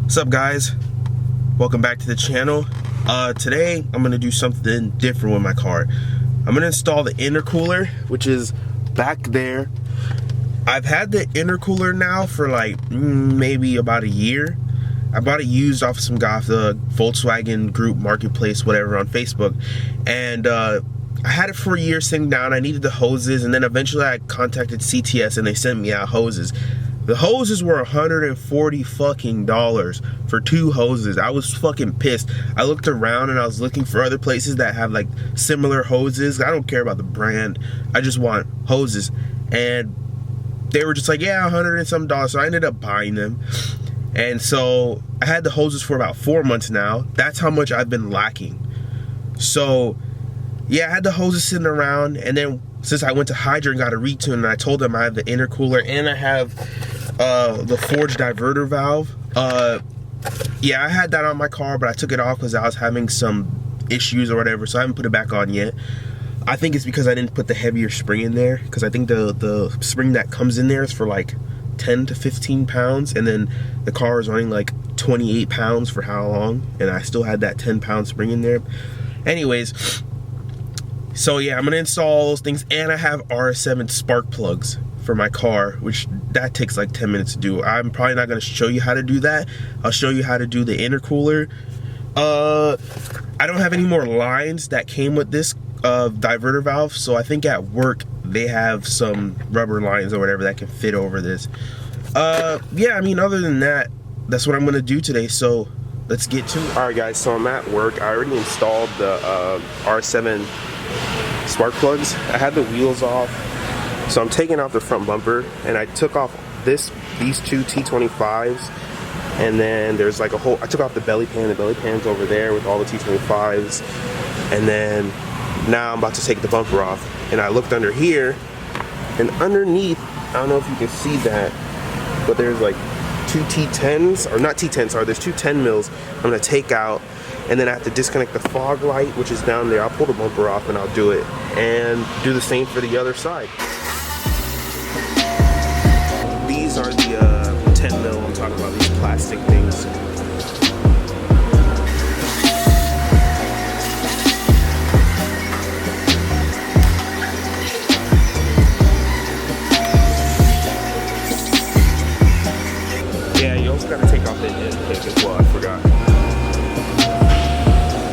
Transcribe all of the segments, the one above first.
What's up, guys? Welcome back to the channel. Today I'm gonna do something different with my car. I'm gonna install the intercooler, which is back there. I've had the intercooler now for like maybe about a year. I bought it used off some guy off the Volkswagen group marketplace, whatever, on Facebook, and I had it for a year sitting down. I needed the hoses, and then eventually I contacted CTS and they sent me out hoses. The hoses were $140 fucking for 2 hoses. I was fucking pissed. I looked around and I was looking for other places that have like similar hoses. I don't care about the brand. I just want hoses. And they were just like, yeah, $100 and some. So I ended up buying them. And so I had the hoses for about 4 months now. That's how much I've been lacking. So yeah, I had the hoses sitting around, and then since I went to Hydra and got a retune, and I told them I have the intercooler and I have the forged diverter valve. Yeah, I had that on my car, but I took it off because I was having some issues or whatever, so I haven't put it back on yet. I think it's because I didn't put the heavier spring in there, because I think the spring that comes in there is for like 10 to 15 pounds, and then the car is running like 28 pounds for how long, and I still had that 10-pound spring in there. Anyways, so yeah, I'm gonna install all those things, and I have RS7 spark plugs for my car, which that takes like 10 minutes to do. I'm probably not gonna show you how to do that. I'll show you how to do the intercooler. I don't have any more lines that came with this diverter valve, so I think at work they have some rubber lines or whatever that can fit over this. Yeah, I mean, other than that, that's what I'm gonna do today, so let's get to it. Alright guys, so I'm at work. I already installed the R7 spark plugs. I had the wheels off, so I'm taking off the front bumper, and I took off these two T25s, and then there's like a whole, I took off the belly pan. The belly pan's over there with all the T25s, and then now I'm about to take the bumper off, and I looked under here, and underneath, I don't know if you can see that, but there's like 2 T10s, or not T10s, sorry, there's 2 10 mils I'm gonna take out, and then I have to disconnect the fog light, which is down there. I'll pull the bumper off and I'll do it, and do the same for the other side. These are the 10 mil I'm talking about, these plastic things. Yeah, you also gotta take off the intake as well, I forgot.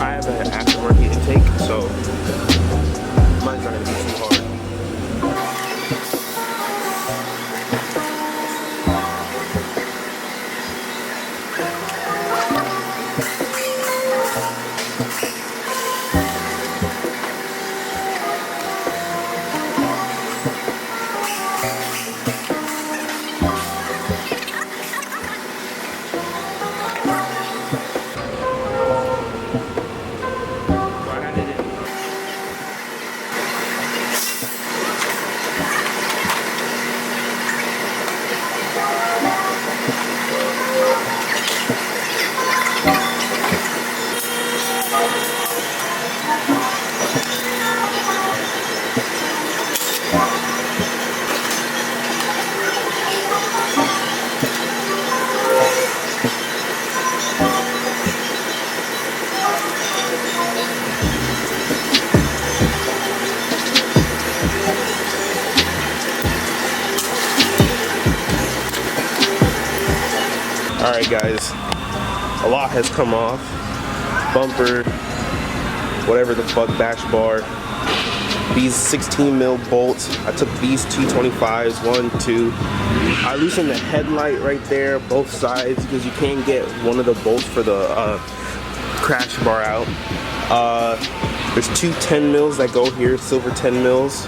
I have an aftermarket intake, so mine's not gonna be too hard. Alright guys, a lot has come off. Bumper, whatever the fuck, bash bar. These 16 mil bolts, I took these T25s, 1, 2. I loosened the headlight right there, both sides, because you can't get one of the bolts for the crash bar out. There's 2 10 mils that go here, silver 10 mils.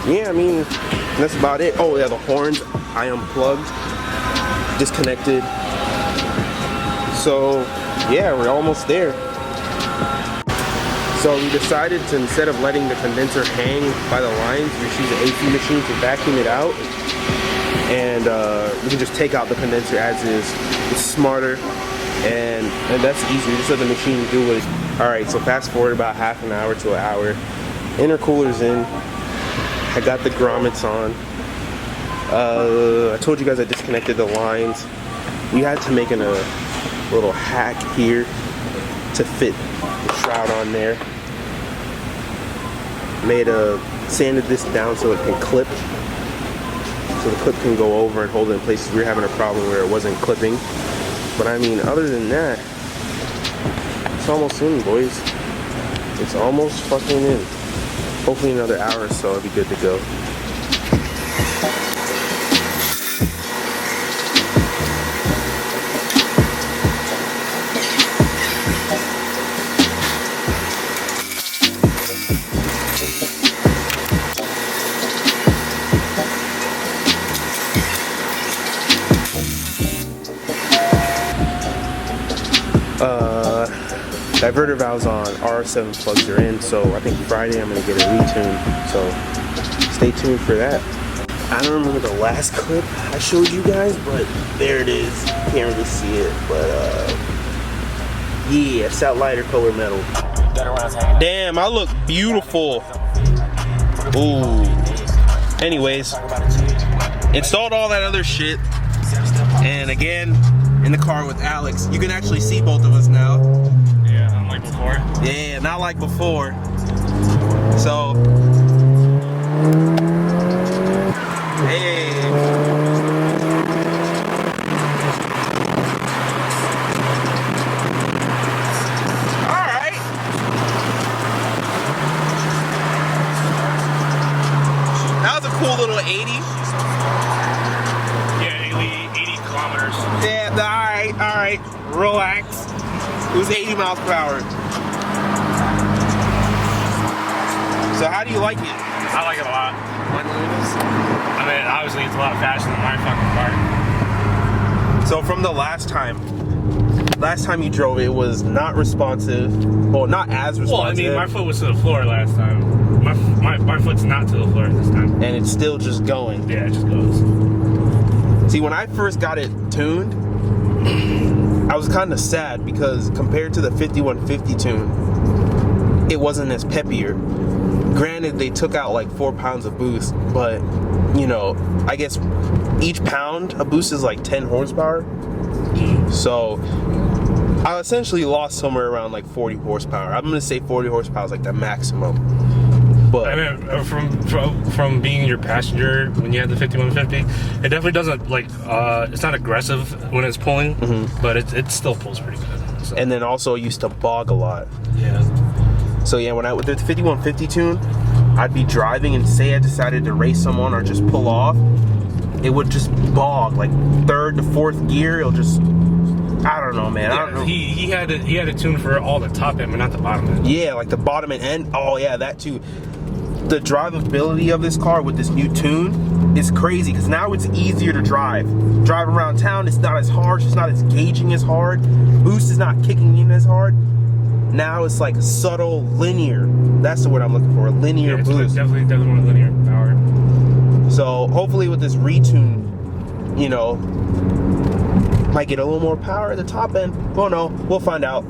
Yeah, I mean, that's about it. Oh yeah, the horns I unplugged, disconnected. So yeah, we're almost there. So we decided to, instead of letting the condenser hang by the lines, just use an AC machine to vacuum it out, and we can just take out the condenser as is. It's smarter, and that's easier. Just let the machine do it. All right, so fast forward about half an hour to an hour. Intercooler's in. I got the grommets on. I told you guys I disconnected the lines. We had to make a little hack here to fit the shroud on there. Sanded this down so it can clip. So the clip can go over and hold it in places. We were having a problem where it wasn't clipping. But I mean, other than that, it's almost in, boys. It's almost fucking in. Hopefully another hour or so, it'll be good to go. Diverter valves on R7 plugs are in, so I think Friday I'm gonna get it retuned. So stay tuned for that. I don't remember the last clip I showed you guys, but there it is. Can't really see it, but yeah, it's that lighter color metal. Damn, I look beautiful. Ooh. Anyways, installed all that other shit, and again, in the car with Alex. You can actually see both of us now. Yeah, unlike before. Yeah, not like before. So, hey. All right. That was a cool little 80. Yeah, 80 kilometers. Yeah, all right, relax. It was 80 miles per hour. So how do you like it? I like it a lot. I mean, obviously it's a lot faster than my fucking car. So from the last time you drove it was not responsive. Well, not as responsive. Well, I mean, my foot was to the floor last time. My foot's not to the floor this time. And it's still just going. Yeah, it just goes. See, when I first got it tuned, I was kind of sad because compared to the 5150 tune, it wasn't as peppier. Granted, they took out like 4 pounds of boost, but you know, I guess each pound of boost is like 10 horsepower. So I essentially lost somewhere around like 40 horsepower. I'm gonna say 40 horsepower is like the maximum. But I mean, from being your passenger when you had the 5150, it definitely doesn't like it's not aggressive when it's pulling, but it still pulls pretty good. So. And then also it used to bog a lot. Yeah. So yeah, when with the 5150 tune, I'd be driving and say I decided to race someone or just pull off, it would just bog like 3rd to 4th gear. It'll just, I don't know, man. Yeah, I don't know. He had a tune for all the top end, but not the bottom end. Yeah, like the bottom end. Oh yeah, that too. The drivability of this car with this new tune is crazy because now it's easier to drive. Drive around town, it's not as harsh, it's not as gauging as hard. Boost is not kicking in as hard. Now it's like subtle, linear. That's the word I'm looking for, a linear boost. Definitely more linear power. So hopefully with this retune, you know, might get a little more power at the top end. Well, no, we'll find out.